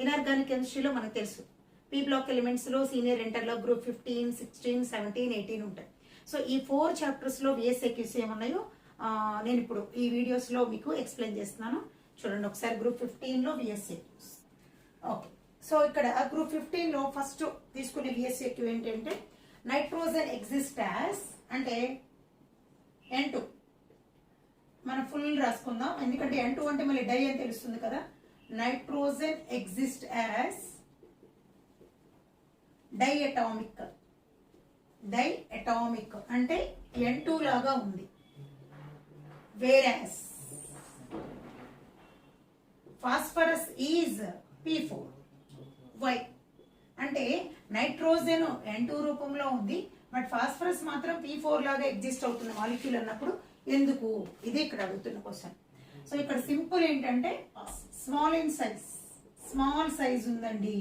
Inorganic కెమిస్ట్రీలో మనకు తెలుసు పీ బ్లాక్ ఎలిమెంట్స్లో సీనియర్ ఇంటర్లో గ్రూప్ 15, 16, 17, 18 ఉంటాయి. సో ఈ 4 చాప్టర్స్లో విఎస్ఏక్యూస్ ఏమన్నాయో నేను ఇప్పుడు ఈ వీడియోస్లో మీకు ఎక్స్ప్లెయిన్ చేస్తున్నాను. చూడండి ఒకసారి గ్రూప్ 15లో విఎస్ఏక్యూస్. ఓకే, సో ఇక్కడ గ్రూప్ 15లో ఫస్ట్ తీసుకునే విఎస్ఏక్యూ ఏంటంటే నైట్రోజన్ ఎగ్జిస్ట్ యాజ్ అంటే N2 మనం ఫుల్ రాసుకుందాం, ఎందుకంటే N2 అంటే మళ్ళీ డై అని తెలుస్తుంది కదా. నైట్రోజన్ ఎగ్జిస్ట్ యాజ్ డైఅటామిక్ అంటే N2 లాగా ఉంది. వేరాస్ ఫాస్ఫరస్ ఈజ్ P4. వై అంటే నైట్రోజన్ N2 రూపంలో ఉంది, బట్ ఫాస్ఫరస్ మాత్రం P4 లాగా ఎగ్జిస్ట్ అవుతుంది మాలిక్యూల్ అన్నప్పుడు ఎందుకు, ఇది ఇక్కడ అడుగుతున్న క్వశ్చన్. సో ఇక్కడ సింపుల్ ఏంటంటే స్మాల్ సైజ్ ఉందండి,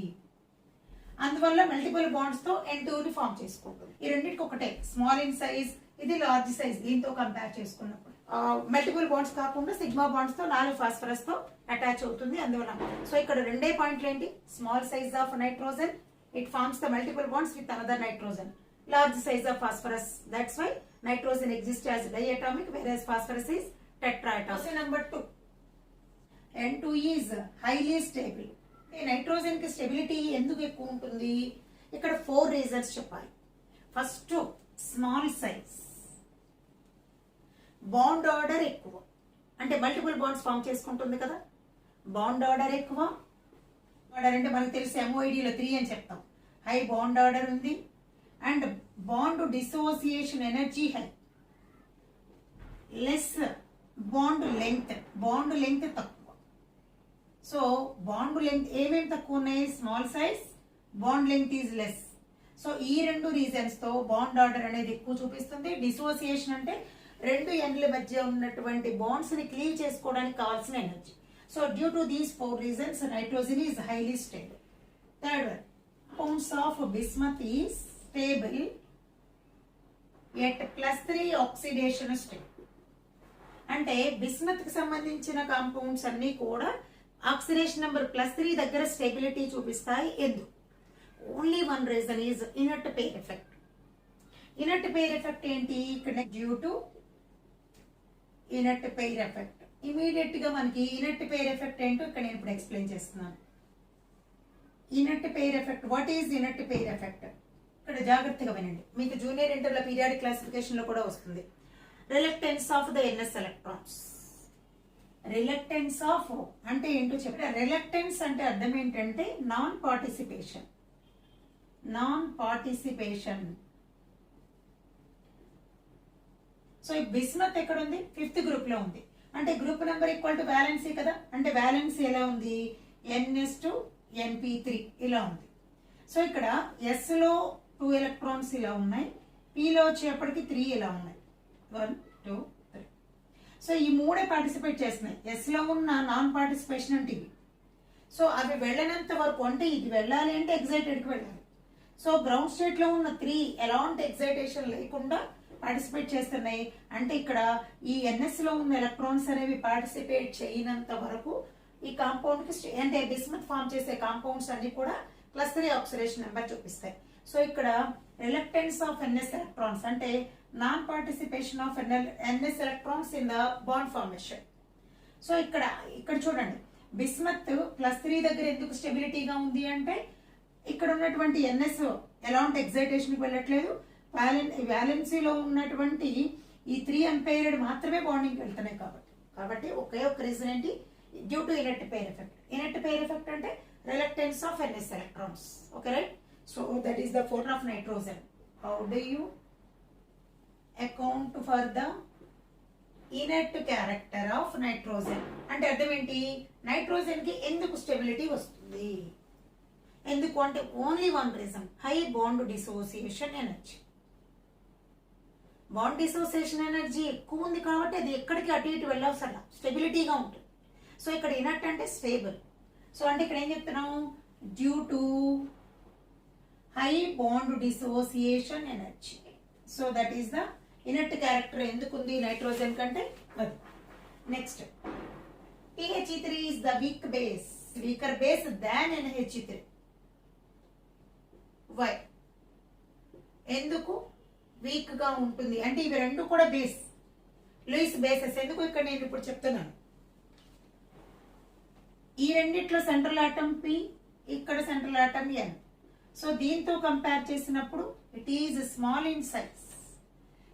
అందువల్ల మల్టిపుల్ బాండ్స్ తో N2 ని ఫామ్ చేసుకుంటుంది. ఈ రెండింటికి ఒకటే, స్మాల్ ఇన్ సైజ్, ఇది లార్జ్ సైజ్. దీంతో కంపేర్ చేసుకున్నప్పుడు మల్టిపుల్ బాండ్స్ కాకుండా సిగ్మా బాండ్స్ తో 4 ఫాస్ఫరస్ తో అటాచ్ అవుతుంది, అందువల్ల. సో ఇక్కడ రెండే పాయింట్లు ఏంటి, small size of nitrogen, it forms the multiple bonds with another nitrogen. Large size of phosphorus, that's why nitrogen exists as diatomic, whereas phosphorus is tetraatomic. Question number 2, N2 is highly stable. Nitrogen కి stability ఎందుకు ఎక్కువ ఉంటుంది, ఇక్కడ 4 reasons చెప్పాలి. First small size, bond order ఎక్కువ, అంటే multiple bonds form చేసుకుంటుంది కదా, బాండ్ ఆర్డర్ ఎక్కువ. ఆర్డర్ అంటే మనకు తెలిసి MOID లో 3 అని చెప్తాం, హై బాండ్ ఆర్డర్ ఉంది. And bond dissociation energy high, less bond length తక్కువ. సో బాండ్ లెంగ్త్ ఏమేమి తక్కువ ఉన్నాయి, small size, bond length is less. So ఈ 2 రీజన్స్ తో బాండ్ ఆర్డర్ అనేది ఎక్కువ చూపిస్తుంది. డిసోసియేషన్ అంటే 2 ఎండ్ల మధ్య ఉన్నటువంటి బాండ్స్ ని క్లీవ్ చేసుకోవడానికి కావాల్సిన energy. So due to these 4 reasons nitrogen is highly stable. Third one, compounds of bismuth is stable at +3 oxidation state. అంటే బిస్మత్ కి సంబంధించిన కాంపౌండ్స్ అన్ని కూడా ఆక్సిడేషన్ నెంబర్ +3 దగ్గర స్టెబిలిటీ చూపిస్తాయి. ఎందుకు, only one reason is inert pair effect. Inert pair effect ఏంటి, ఇక్కడ due to inert pair effect. Immediate గా మనకి ఇనర్ట్ పెయిర్ ఎఫెక్ట్ ఏంటో ఇక్కడ నేను ఇప్పుడు ఎక్స్ప్లెయిన్ చేస్తున్నాను. Inert pair effect, what is inert pair effect, ఇక్కడ జాగ్రత్తగా వినండి, మీకు జూనియర్ ఇంటర్లో పీరియాడిక్ క్లాసిఫికేషన్ లో కూడా వస్తుంది. Reluctance of the NS electrons. Reluctance of అంటే ఏంటో చెప్పండి. రిలక్టెన్స్ అంటే అర్థం ఏంటంటే నాన్ పార్టిసిపేషన్. సో ఈ బిస్మత్ ఎక్కడ ఉంది, 5th గ్రూప్ లో ఉంది, అంటే group number equal to valency కదా, అంటే వ్యాలెన్సీ ఎలా ఉంది, NS2 NP3 ఇలా ఉంది. సో ఇక్కడ S లో 2 ఎలక్ట్రాన్స్ ఇలా ఉన్నాయి, P లో వచ్చేప్పటికి 3 ఇలా ఉన్నాయి, 1 2 3. సో ఈ 3 పార్టిసిపేట్ చేస్తున్నాయి. S లో ఉన్న నాన్ పార్టిసిపేషన్ అంటే ఇవి. సో అవి వెళ్ళనంత వరకు, అంటే ఇది వెళ్ళాలి అంటే ఎగ్జైటెడ్ కి వెళ్ళాలి. సో గ్రౌండ్ స్టేట్ లో ఉన్న 3 ఎలాంటి ఎగ్జైటేషన్ లేకుండా పార్టిసిపేట్ చేస్తున్నాయి, అంటే ఇక్కడ ఈ NS లో ఉన్న ఎలక్ట్రాన్స్ అనేవి పార్టిసిపేట్ చేయనంత వరకు ఈ కాంపౌండ్ కి, అంటే బిస్మత్ ఫామ్ చేసే కాంపౌండ్స్ అన్ని కూడా +3 ఆక్సిడేషన్ నెంబర్ చూపిస్తాయి. సో ఇక్కడ రిలక్టెన్స్ ఆఫ్ NS ఎలక్ట్రాన్స్ అంటే non participation of NS electrons in the bond formation. So ఇక్కడ చూడండి, బిస్మత్ +3 దగ్గర ఎందుకు స్టెబిలిటీగా ఉంది అంటే ఇక్కడ ఉన్నటువంటి NS ఎలాంటి ఎగ్జైటేషన్ కి వెళ్ళట్లేదు, వ్యాలెన్సీలో ఉన్నటువంటి ఈ 3 అన్పైర్డ్ మాత్రమే బాండింగ్ వెళ్తున్నాయి. కాబట్టి ఒకే ఒక రీజన్ ఏంటి, due to inert pair effect. Inert pair effect అంటే reluctance of NS electrons. Okay, right? So that is the formula of nitrogen. How do you account for the inert character of nitrogen? అంటే అర్థం ఏంటి, nitrogen కి ఎందుకు stability వస్తుంది, ఎందుకు అంటే only one reason, high bond dissociation energy. Bond dissociation energy ఎక్కువ ఉంది కాబట్టి అది ఎక్కడికి అటు ఇటు వెళ్ళవసరం, స్టెబిలిటీగా ఉంటుంది. సో ఇక్కడ ఇనర్ట్ అంటే స్టేబుల్. సో అంటే ఇక్కడ ఏం చెప్తున్నాం, due to high bond dissociation energy. So that is the inert character ఎందుకుంది నైట్రోజన్ కంటే. Next, PHE3 is the weaker base than NHE3. Why? ఎందుకు వీక్ గా ఉంటుంది అంటే ఇవి రెండు కూడా బేస్, లూయిస్ బేసెస్. ఎందుకు ఇక్కడ నేను ఇప్పుడు చెప్తున్నాను, ఈ రెండిట్లో సెంట్రల్ ఆటమ్ P, ఇక్కడ సెంట్రల్ ఆటమ్ N. సో దీంతో కంపేర్ చేసినప్పుడు it is small in size.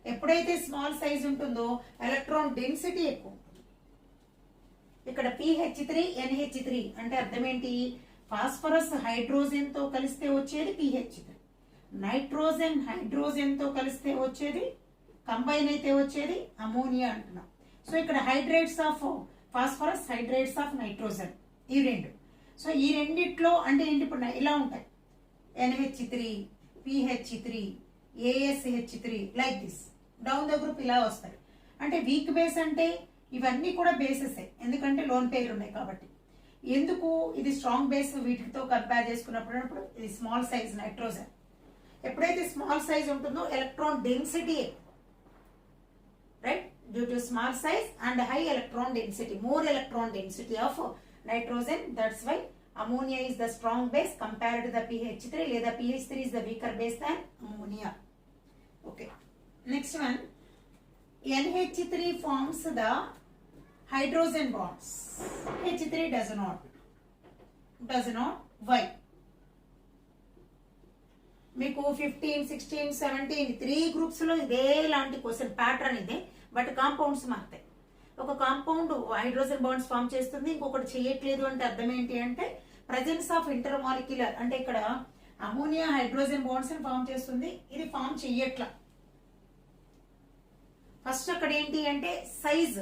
ఎప్పుడైతే స్మాల్ సైజ్ ఉంటుందో ఎలక్ట్రాన్ డెన్సిటీ ఎక్కువ. ఇక్కడ PH3 NH3 అంటే అర్థం ఏంటి, ఫాస్ఫరస్ హైడ్రోజన్ తో కలిస్తే వచ్చేది PH3, నైట్రోజన్ హైడ్రోజన్ తో కలిస్తే వచ్చేది, కంబైన్ అయితే వచ్చేది అమోనియా అంటున్నాం. సో ఇక్కడ hydrates of phosphorus, hydrates of nitrogen, ఈ రెండు. సో ఈ రెండిట్లో అంటే ఏంటి, ఇప్పుడు ఇలా ఉంటాయి NH3, PH3, ASH3 like this down the group ఇలా వస్తాయి. అంటే వీక్ బేస్ అంటే ఇవన్నీ కూడా బేసెస్, ఎందుకంటే లోన్ పేర్లు ఉన్నాయి కాబట్టి. ఎందుకు ఇది స్ట్రాంగ్ బేస్ వీటితో కంపేర్ చేసుకున్నప్పుడు ఇది స్మాల్ సైజ్ నైట్రోజన్. ఎప్పుడైతే స్మాల్ సైజ్ ఉంటుందో electron density, right, due to small size and high electron density, more electron density of nitrogen. That's why ammonia is the strong base compared to the PH3, లేదా PH3 is the weaker base than ammonia. Okay, next one, NH3 forms the hydrogen bonds, H3 does not. Why? మీకు 15, 16, 17 3 groups లో ఇదే లాంటి question pattern ఇదే, but compounds మారుతాయి. ఒక compound hydrogen bonds form చేస్తుంది, ఇంకొకటి చేయట్లేదు అంటే అర్థం ఏంటి అంటే ప్రజెన్స్ ఆఫ్ ఇంటర్మాలిక్యులర్, అంటే ఇక్కడ అమోనియా హైడ్రోజన్ బాండ్స్ ని ఫామ్ చేస్తుంది, ఇది ఫామ్ చెయ్యట్లా. ఫస్ట్ అక్కడ ఏంటి అంటే సైజ్,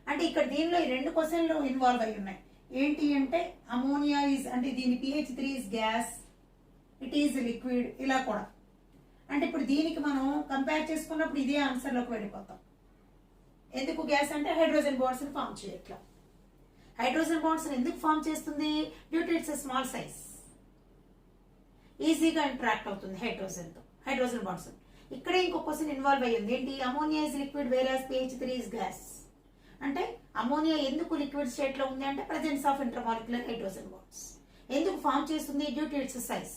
అంటే ఇక్కడ దీనిలో ఈ రెండు క్వశ్చన్లు ఇన్వాల్వ్ అయి ఉన్నాయి. ఏంటి అంటే అమోనియా ఈజ్ అంటే దీని PH3 is gas, it is liquid, ఇలా కూడా. అంటే ఇప్పుడు దీనికి మనం కంపేర్ చేసుకున్నప్పుడు ఇదే ఆన్సర్ లోకి వెళ్ళిపోతాం. ఎందుకు గ్యాస్ అంటే హైడ్రోజన్ బాండ్స్ ని ఫామ్ చేయట్లా. హైడ్రోజన్ బాండ్స్ ఎందుకు ఫామ్ చేస్తుంది, due to it's small size, ఈజీగా ఇంటరాక్ట్ అవుతుంది హైడ్రోజన్ బాండ్స్. ఇక్కడే ఇంకో క్వశ్చన్ ఇన్వాల్వ్ అయ్యింది, ఏంటి, ammonia is liquid వేరాస్ PH3 is gas. అంటే అమోనియా ఎందుకు లిక్విడ్ స్టేట్ లో ఉంది అంటే presence of intermolecular hydrogen bonds. ఎందుకు ఫామ్ చేస్తుంది, due to it's size,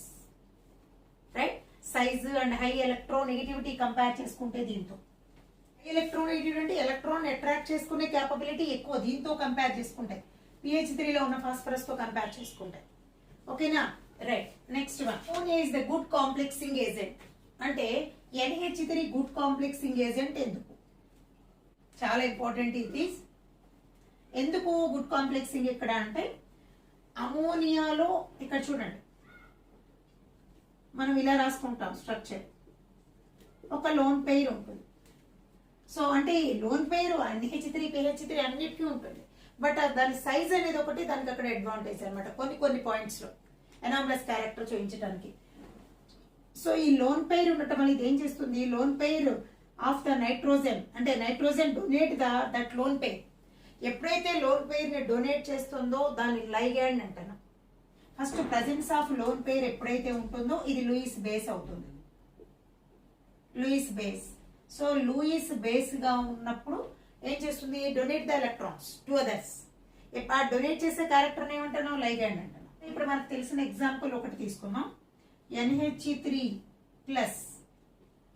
right. Size and high electronegativity compare చేసుకుంటే దీంతో, ఎలక్ట్రోనెగటివిటీ అంటే ఎలక్ట్రాన్ అట్రాక్ట్ చేసుకునే క్యాపబిలిటీ ఎక్కువ దీంతో కంపేర్ చేసుకుంటే, PH3 లో ఉన్న ఫాస్ఫరస్ తో కంపేర్ చేసుకుంటే. ఓకేనా, right. Next one, ammonia is the good complexing agent. అంటే NH3 గుడ్ కాంప్లెక్సింగ్ ఏజెంట్ ఎందుకు, చాలా ఇంపార్టెంట్ ఇది. ఎందుకు గుడ్ కాంప్లెక్సింగ్ ఇక్కడ అంటే అమోనియాలో ఇక్కడ చూడండి, మనం ఇలా రాసుకుంటాం స్ట్రక్చర్, ఒక లోన్ పెయిర్ ఉంటుంది. సో అంటే లోన్ పెయిర్ NH3 PH3 అన్నిటికీ ఉంటుంది, బట్ దాని సైజ్ అనేది ఒకటి దానికి అక్కడ అడ్వాంటేజ్ అనమాట కొన్ని పాయింట్స్ లో ఎనామలస్ క్యారెక్టర్ చూపించడానికి. సో ఈ లోన్ పెయిర్ ఉండటం వల్ల ఇది ఏం చేస్తుంది, lone pair of the nitrogen, అంటే nitrogen donate that lone pair. ఎప్పుడైతే లోన్ పెయిర్ ని డొనేట్ చేస్తుందో దాన్ని లైగాండ్ అంటున్నాం. First presence of lone pair ఎప్పుడైతే ఉంటుందో ఇది లూయిస్ బేస్ అవుతుంది, Lewis base. So Lewis base గా ఉన్నప్పుడు ఏం చేస్తుంది, donate the electrons to others. ఆ డొనేట్ చేసే క్యారెక్టర్ ఏమంటున్నాం, లైగాండ్ అంటున్నాం. ఇప్పుడు మనకు తెలిసిన ఎగ్జాంపుల్ ఒకటి తీసుకున్నాం, NH3 ప్లస్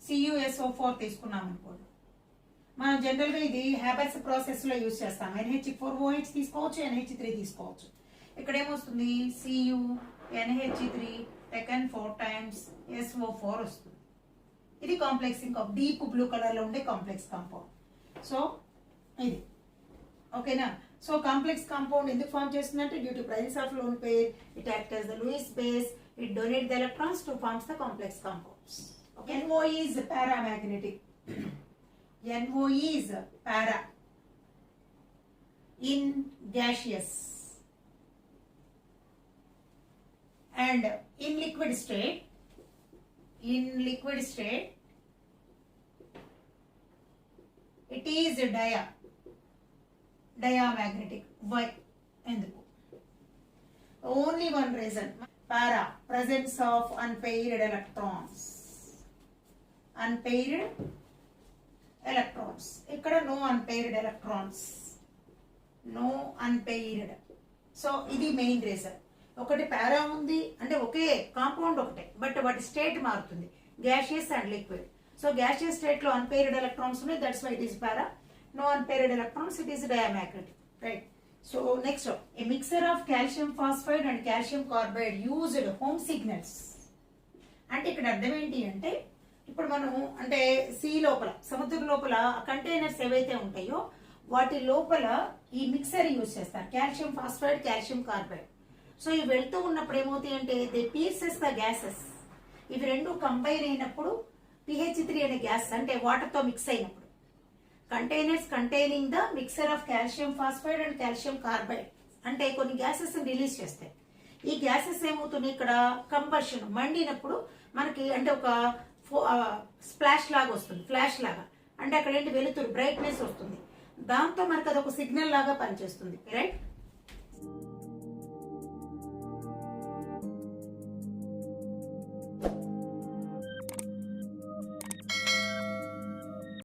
CuSO4 తీసుకున్నాం అనుకోండి. మనం జనరల్ గా ఇది హ్యాబర్స్ ప్రాసెస్ లో యూజ్ చేస్తాం. NH4OH తీసుకోవచ్చు, NH3 తీసుకోవచ్చు. ఇక్కడ ఏమొస్తుంది, Cu NH3 టెకన్ 4 times SO4 వస్తుంది. ఇది కాంప్లెక్సింగ్ డీప్ బ్లూ కలర్ లో ఉండే కాంప్లెక్స్ కాంపౌండ్. సో ఇది ఓకేనా. సో కాంప్లెక్స్ కాంపౌండ్ ఎందుకు ఫామ్ చేస్తుందంటే due to presence of lone pair, it act as the Lewis base, it donate the electrons to forms the complex compounds. Okay. NOE is paramagnetic. NOE is para in gaseous and in liquid state. In liquid state, it is diamagnetic. Why? ఎందుకు? Only one reason. Para, presence of unpaired electrons. Unpaired electrons. ఇక్కడ no unpaired electrons. No unpaired. So ఇది main reason. ఒకటి para ఉంది అంటే ఒకే compound ఒకటే, but వాటి state మారుతుంది, gaseous and liquid. So gaseous state లో అన్పెయిర్డ్ ఎలక్ట్రాన్స్ ఉన్నాయి, that's why it is para. No unpaired electrons, it is diamagnetic, right. So next, a mixture of calcium phosphide and calcium carbide used home signals. అంటే ఇక్కడ అర్థం ఏంటి అంటే, ఇప్పుడు మనం అంటే సీ లోపల, సముద్రం లోపల కంటైనర్స్ ఏవైతే ఉంటాయో వాటి లోపల ఈ మిక్సర్ యూజ్ చేస్తారు, calcium phosphide, calcium carbide. So ఇవి వెళ్తూ ఉన్నప్పుడు ఏమవుతాయి అంటే దే పీసెస్ ద గ్యాసెస్. ఇవి రెండు కంబైన్ అయినప్పుడు PH3 అనే గ్యాస్ అంటే వాటర్ తో మిక్స్ అయినప్పుడు containers containing the mixer of calcium phosphide and calcium carbide అంటే కొన్ని గ్యాసెస్ రిలీజ్ చేస్తాయి. ఈ గ్యాసెస్ ఏమవుతున్నాయి ఇక్కడ కంబషన్ మండినప్పుడు మనకి అంటే ఒక స్ప్లాష్ లాగా వస్తుంది, ఫ్లాష్ లాగా. అంటే అక్కడ ఏంటి వెలుతురు, బ్రైట్నెస్ వస్తుంది. దాంతో మనకు అదొక సిగ్నల్ లాగా పనిచేస్తుంది, రైట్.